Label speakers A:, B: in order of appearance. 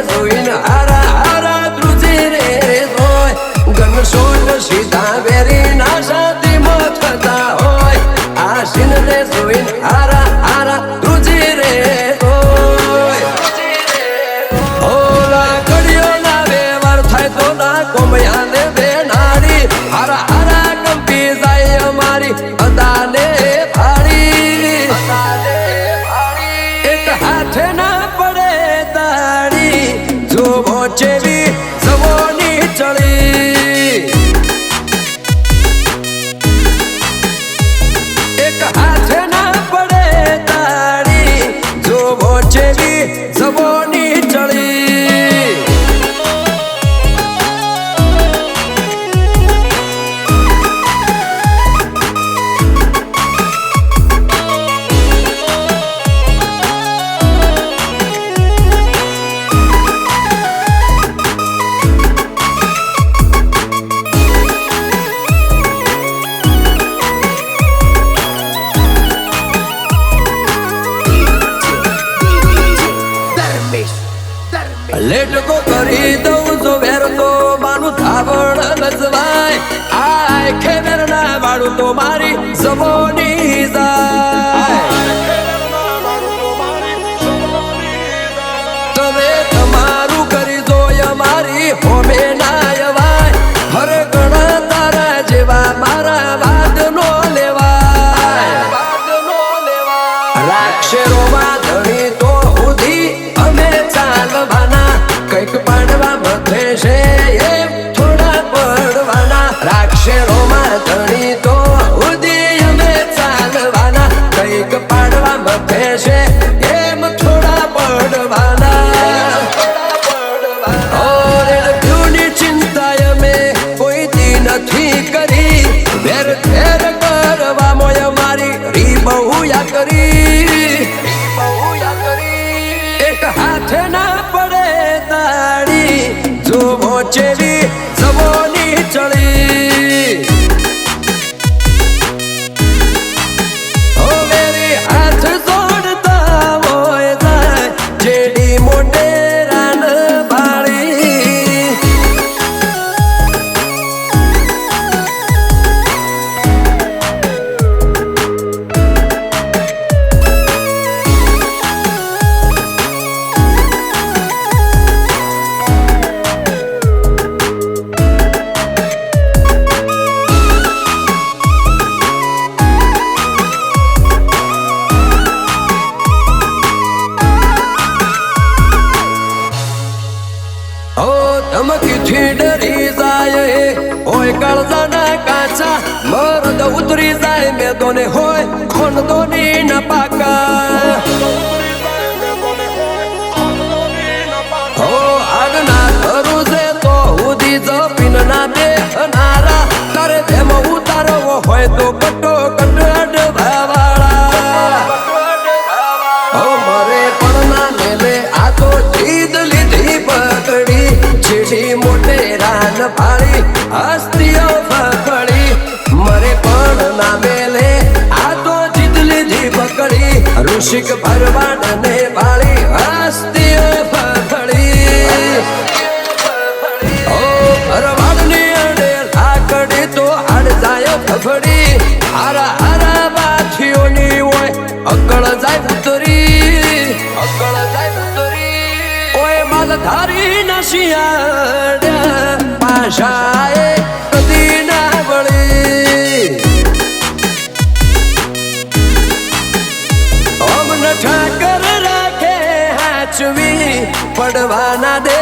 A: જોઈને હારા હારા ધ્રુજી રે હોય ગણસોન સીધા વેરી ના સાથી મોત થતા હોય આશીને જોઈને હારા હારા ધ્રુજી રે હોય ઓલા કડિયો ના વ્યવહાર થાય તો ના કોમયાને બે નારી હારા હારા કંપી જાય અમારી અદાને ફાડી એક હાથે ના પડે તાળી જો ચેવી જવોની ચડી એક હાથે ના પડે તાળી જો ચેવી જવોની ચડી લેટ કો કરી દઉં જો વેર તો માનું ધાવણ લજવાય આય ખેવેર ના વાળું તો મારી જવોની જાય તમે તમારું કરી દો અમારી હોમે ના અવાય હરે ગણા તારા જેવા મારા વાદ નો લેવાય રાક્ષરોમાં ધણી તો ઉધી અમે ચાલવાના કઈક પાડવા મથે છે એમ થોડા પડવાના રાક્ષરોમાં ધણી તો ઉધી અમે ચાલવાના કઈક પાડવા મથે છે એમ થોડા પડવાના ઓરેડ્યુની ચિંતા અમે કોઈથી નથી કરી વેર ફેર કરવા મોય મારી રી બહુયા કરી એક હાથે ના પડે તાળી જો ચેવી જવોની ચડી ઓ મેરી હાથ જોડતા હોય જાય જેડી મોટે રાન બાળી ધમકીથી ડરી જાય હોય કાળજાના કાચા મરદ ઉતરી જાય મેદોને હોય ખોનદોની ના પાકા હો આગના કરું છે તો ઉધી જપીન ના બે નારા તારે તેમ ઉતારવો હોય તો કટો કટડ ભાવાળા હો મરે પણ ના મેલે આ તો જીદ લીધી પકડી જેડી મોટે રાન ફાળી હસ્તીઓ ફકડી મરે પણ ના મેલે આ તો જીદ લીધી પકડી ઋષિક ભરવાડ ને ફાળી હસ્તીઓ ફકડી ઓ ભરવાડની અડે લાકડી તો હાડ જાય ફફડી હારા હારા બાથીઓની હોય અકળ જાય ઉતરી ઓય માલધારી ના શિયાળ્યા પાશાએ કદી ના વળી ઓમ ન ઠાકર રાખે હાચવી પડવાના દે